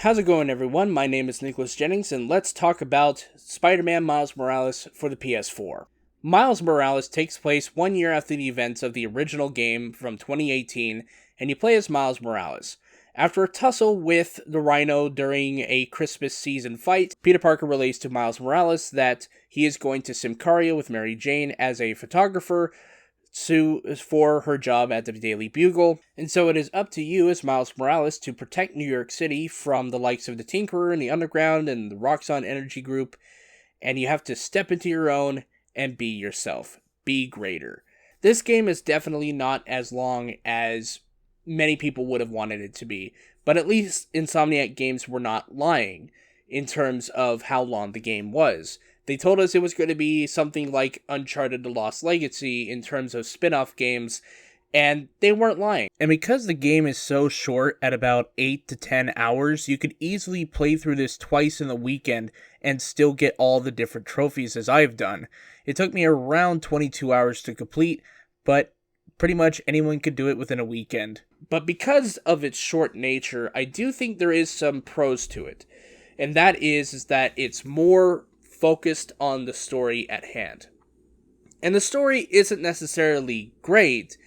How's it going, everyone? My name is Nicholas Jennings, and let's talk about Spider-Man Miles Morales for the PS4. Miles Morales takes place 1 year after the events of the original game from 2018, and you play as Miles Morales. After a tussle with the Rhino during a Christmas season fight, Peter Parker relays to Miles Morales that he is going to Symkaria with Mary Jane as a photographer for her job at the Daily Bugle, and so it is up to you as Miles Morales to protect New York City from the likes of the Tinkerer and the Underground and the Roxxon Energy Group, and you have to step into your own and be yourself. Be greater. This game is definitely not as long as many people would have wanted it to be, but at least Insomniac Games were not lying in terms of how long the game was. They told us it was going to be something like Uncharted: The Lost Legacy in terms of spin-off games, and they weren't lying. And because the game is so short at about 8 to 10 hours, you could easily play through this twice in the weekend and still get all the different trophies as I've done. It took me around 22 hours to complete, but pretty much anyone could do it within a weekend. But because of its short nature, I do think there is some pros to it. And that is that it's more focused on the story at hand. And the story isn't necessarily great,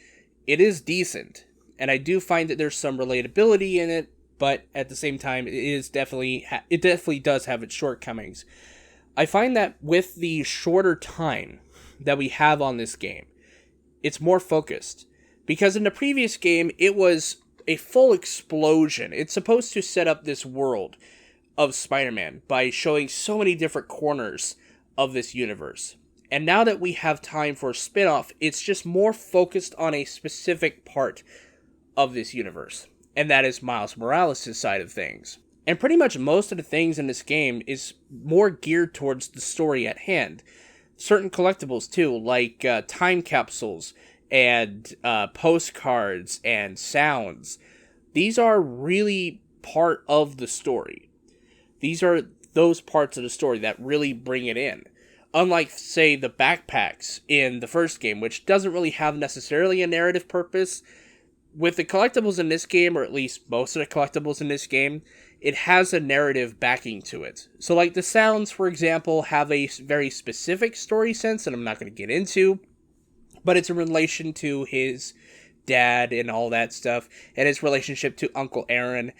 it is decent. And I do find that there's some relatability in it, but at the same time, it definitely does have its shortcomings. I find that with the shorter time that we have on this game, it's more focused. Because in the previous game, it was a full explosion. It's supposed to set up this world of Spider-Man by showing so many different corners of this universe. And now that we have time for a spin-off, it's just more focused on a specific part of this universe. And that is Miles Morales' side of things. And pretty much most of the things in this game is more geared towards the story at hand. Certain collectibles too, like time capsules and postcards and sounds. These are really part of the story. These are those parts of the story that really bring it in. Unlike, say, the backpacks in the first game, which doesn't really have necessarily a narrative purpose, with the collectibles in this game, or at least most of the collectibles in this game, it has a narrative backing to it. So, like, the sounds, for example, have a very specific story sense that I'm not going to get into, but it's in relation to his dad and all that stuff, and his relationship to Uncle Aaron.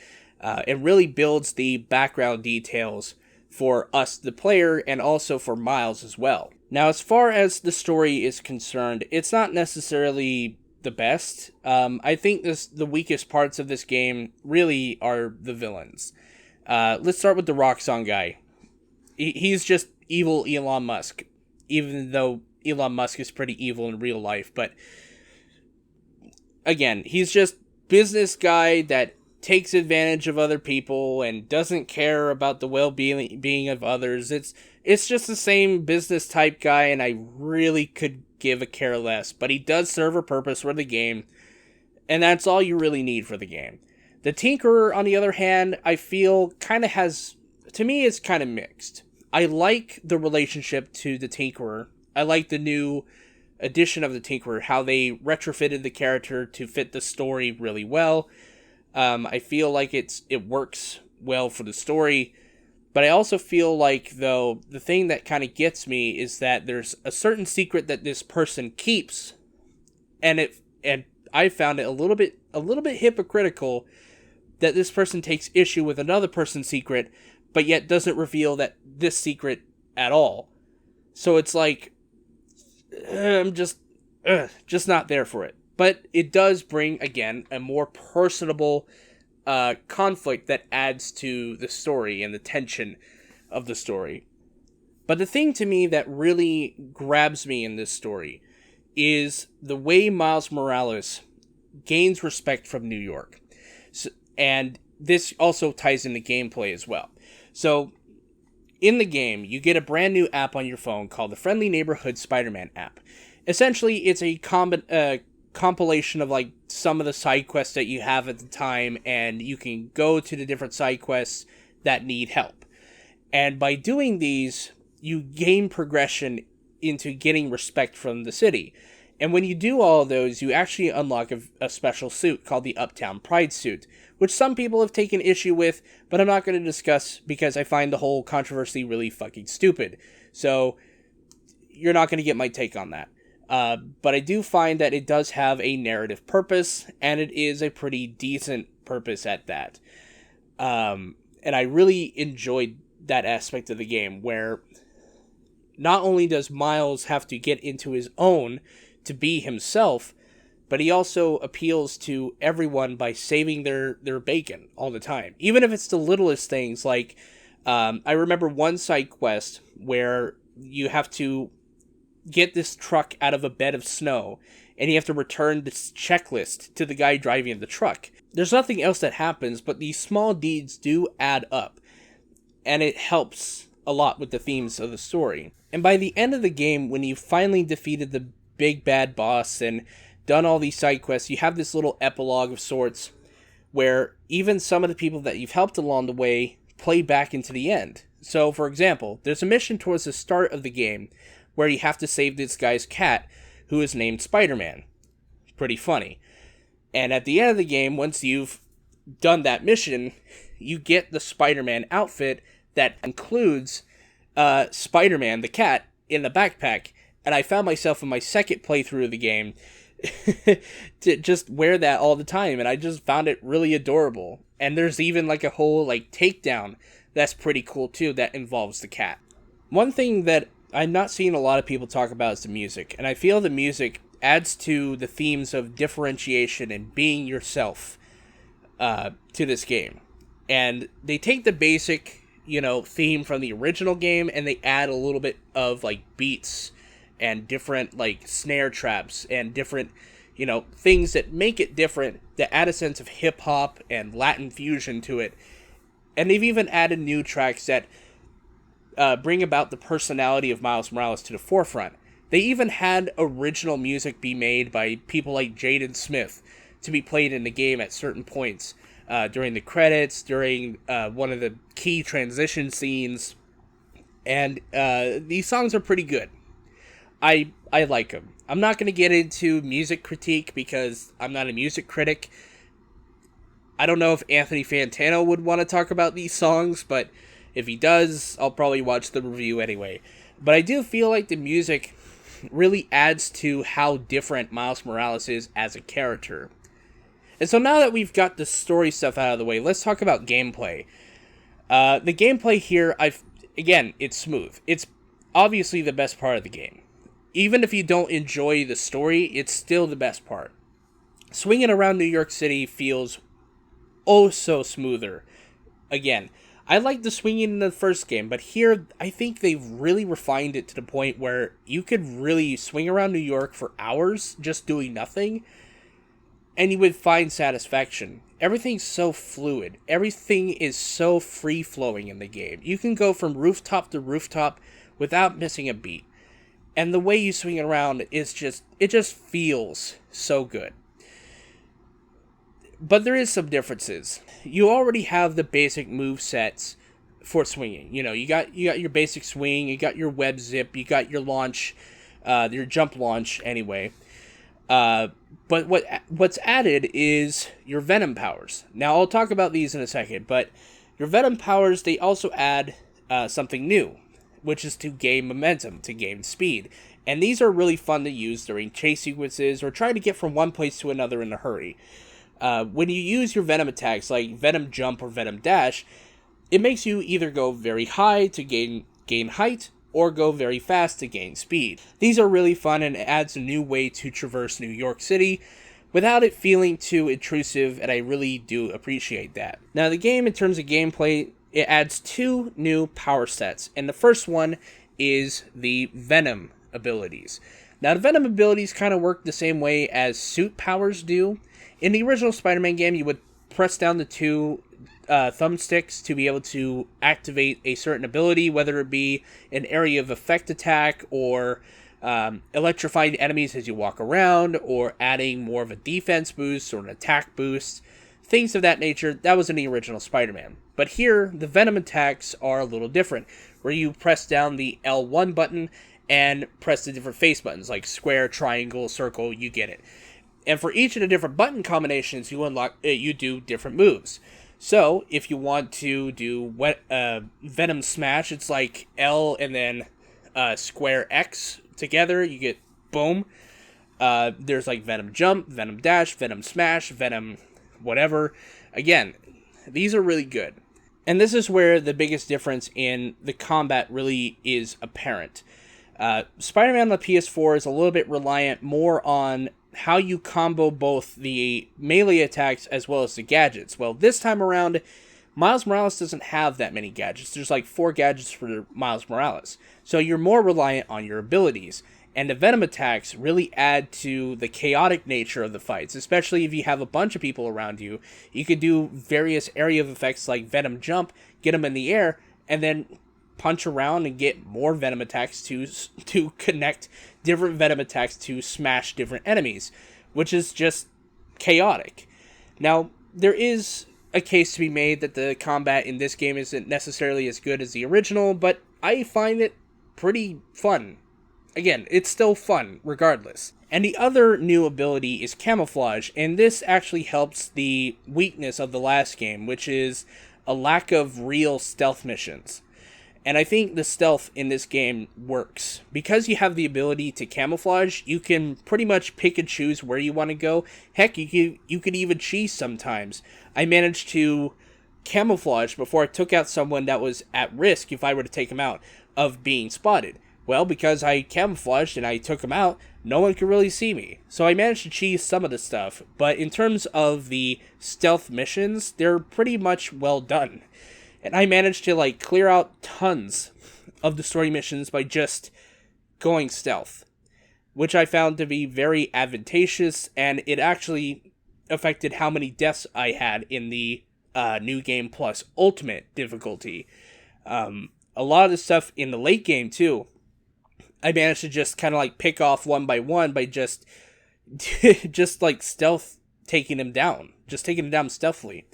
It really builds the background details for us, the player, and also for Miles as well. Now, as far as the story is concerned, it's not necessarily the best. I think the weakest parts of this game really are the villains. Let's start with the Roxxon guy. He's just evil Elon Musk, even though Elon Musk is pretty evil in real life. But again, he's just business guy that takes advantage of other people and doesn't care about the well-being of others. It's just the same business type guy, and I really could give a care less. But he does serve a purpose for the game, and that's all you really need for the game. The Tinkerer, on the other hand, I feel kind of has, to me, it's kind of mixed. I like the relationship to the Tinkerer. I like the new edition of the Tinkerer, how they retrofitted the character to fit the story really well. I feel like it works well for the story, but I also feel like, though, the thing that kind of gets me is that there's a certain secret that this person keeps, and I found it a little bit hypocritical that this person takes issue with another person's secret, but yet doesn't reveal that this secret at all. So it's like, I'm just not there for it. But it does bring, again, a more personable conflict that adds to the story and the tension of the story. But the thing to me that really grabs me in this story is the way Miles Morales gains respect from New York. And this also ties into gameplay as well. So, in the game, you get a brand new app on your phone called the Friendly Neighborhood Spider-Man app. Essentially, it's a compilation of like some of the side quests that you have at the time, and you can go to the different side quests that need help. And by doing these, you gain progression into getting respect from the city. And when you do all of those, you actually unlock a special suit called the Uptown Pride suit, which some people have taken issue with, but I'm not going to discuss because I find the whole controversy really fucking stupid. So, you're not going to get my take on that. But I do find that it does have a narrative purpose, and it is a pretty decent purpose at that. And I really enjoyed that aspect of the game, where not only does Miles have to get into his own to be himself, but he also appeals to everyone by saving their bacon all the time. Even if it's the littlest things, like, I remember one side quest where you have to get this truck out of a bed of snow, and you have to return this checklist to the guy driving the truck. There's nothing else that happens, but these small deeds do add up, and it helps a lot with the themes of the story. And by the end of the game, when you finally defeated the big bad boss and done all these side quests, you have this little epilogue of sorts where even some of the people that you've helped along the way play back into the end. So, for example, there's a mission towards the start of the game where you have to save this guy's cat, who is named Spider-Man. Pretty funny. And at the end of the game, once you've done that mission, you get the Spider-Man outfit that includes Spider-Man, the cat, in the backpack. And I found myself in my second playthrough of the game to just wear that all the time, and I just found it really adorable. And there's even like a whole like takedown that's pretty cool too that involves the cat. One thing that I'm not seeing a lot of people talk about is the music, and I feel the music adds to the themes of differentiation and being yourself to this game. And they take the basic, theme from the original game, and they add a little bit of like beats and different like snare traps and different, things that make it different, that add a sense of hip hop and Latin fusion to it. And they've even added new tracks that bring about the personality of Miles Morales to the forefront. They even had original music be made by people like Jaden Smith to be played in the game at certain points, during the credits, during one of the key transition scenes, and these songs are pretty good. I like them. I'm not going to get into music critique because I'm not a music critic. I don't know if Anthony Fantano would want to talk about these songs, but if he does, I'll probably watch the review anyway. But I do feel like the music really adds to how different Miles Morales is as a character. And so now that we've got the story stuff out of the way, let's talk about gameplay. The gameplay here, it's smooth. It's obviously the best part of the game. Even if you don't enjoy the story, it's still the best part. Swinging around New York City feels oh so smoother. Again, I like the swinging in the first game, but here I think they've really refined it to the point where you could really swing around New York for hours just doing nothing, and you would find satisfaction. Everything's so fluid. Everything is so free-flowing in the game. You can go from rooftop to rooftop without missing a beat. And the way you swing around is it just feels so good. But there is some differences. You already have the basic move sets for swinging. You got your basic swing, you got your web zip, you got your launch, your jump launch anyway. But what's added is your Venom Powers. Now I'll talk about these in a second, but your Venom Powers, they also add something new, which is to gain momentum, to gain speed. And these are really fun to use during chase sequences or trying to get from one place to another in a hurry. When you use your Venom attacks, like Venom Jump or Venom Dash, it makes you either go very high to gain height, or go very fast to gain speed. These are really fun, and it adds a new way to traverse New York City without it feeling too intrusive, and I really do appreciate that. Now, the game, in terms of gameplay, it adds 2 new power sets, and the first one is the Venom Abilities. Now, the Venom Abilities kind of work the same way as suit powers do. In the original Spider-Man game, you would press down the 2 thumbsticks to be able to activate a certain ability, whether it be an area of effect attack, or electrifying enemies as you walk around, or adding more of a defense boost or an attack boost. things of that nature. That was in the original Spider-Man. But here, the Venom attacks are a little different, where you press down the L1 button and press the different face buttons, like square, triangle, circle, you get it. And for each of the different button combinations, you do different moves. So, if you want to do Venom Smash, it's like L and then square X together, you get boom. There's like Venom Jump, Venom Dash, Venom Smash, Venom whatever. Again, these are really good. And this is where the biggest difference in the combat really is apparent. Spider-Man on the PS4 is a little bit reliant more on how you combo both the melee attacks as well as the gadgets. Well, this time around, Miles Morales doesn't have that many gadgets. There's like 4 gadgets for Miles Morales. So you're more reliant on your abilities. And the Venom attacks really add to the chaotic nature of the fights, especially if you have a bunch of people around you. You could do various area of effects like Venom Jump, get them in the air, and then punch around and get more Venom attacks to connect different Venom attacks to smash different enemies, which is just chaotic. Now, there is a case to be made that the combat in this game isn't necessarily as good as the original, but I find it pretty fun. Again, it's still fun, regardless. And the other new ability is Camouflage, and this actually helps the weakness of the last game, which is a lack of real stealth missions. And I think the stealth in this game works. Because you have the ability to camouflage, you can pretty much pick and choose where you want to go. Heck, you could even cheese sometimes. I managed to camouflage before I took out someone that was at risk, if I were to take him out, of being spotted. Well, because I camouflaged and I took him out, no one could really see me. So I managed to cheese some of the stuff, but in terms of the stealth missions, they're pretty much well done. And I managed to clear out tons of the story missions by just going stealth, which I found to be very advantageous, and it actually affected how many deaths I had in the New Game Plus Ultimate difficulty. A lot of the stuff in the late game, too, I managed to just kind of pick off one by one by just stealth taking him down. Just taking him down stealthily.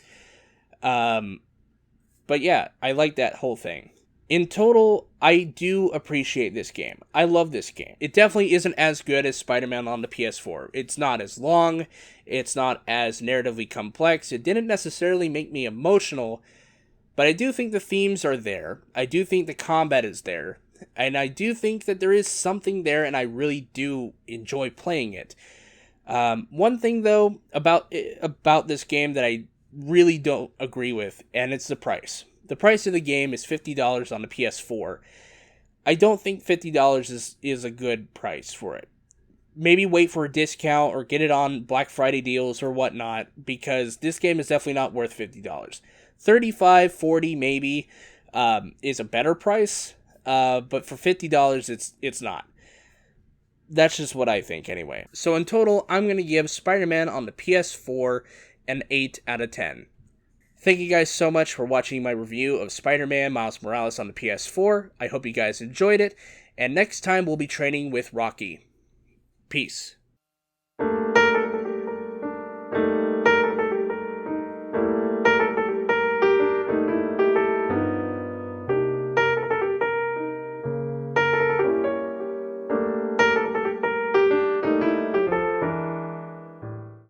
But yeah, I like that whole thing. In total, I do appreciate this game. I love this game. It definitely isn't as good as Spider-Man on the PS4. It's not as long. It's not as narratively complex. It didn't necessarily make me emotional, but I do think the themes are there. I do think the combat is there. And I do think that there is something there, and I really do enjoy playing it. One thing, though, about this game that I really don't agree with, and it's the price. The price of the game is $50 on the PS4. I don't think $50 is a good price for it. Maybe wait for a discount or get it on Black Friday deals or whatnot, because this game is definitely not worth $50. $35, $40 maybe is a better price, but for $50 it's not. That's just what I think anyway. So in total, I'm going to give Spider-Man on the PS4 an 8 out of 10. Thank you guys so much for watching my review of Spider-Man Miles Morales on the PS4. I hope you guys enjoyed it, and next time we'll be training with Rocky. Peace.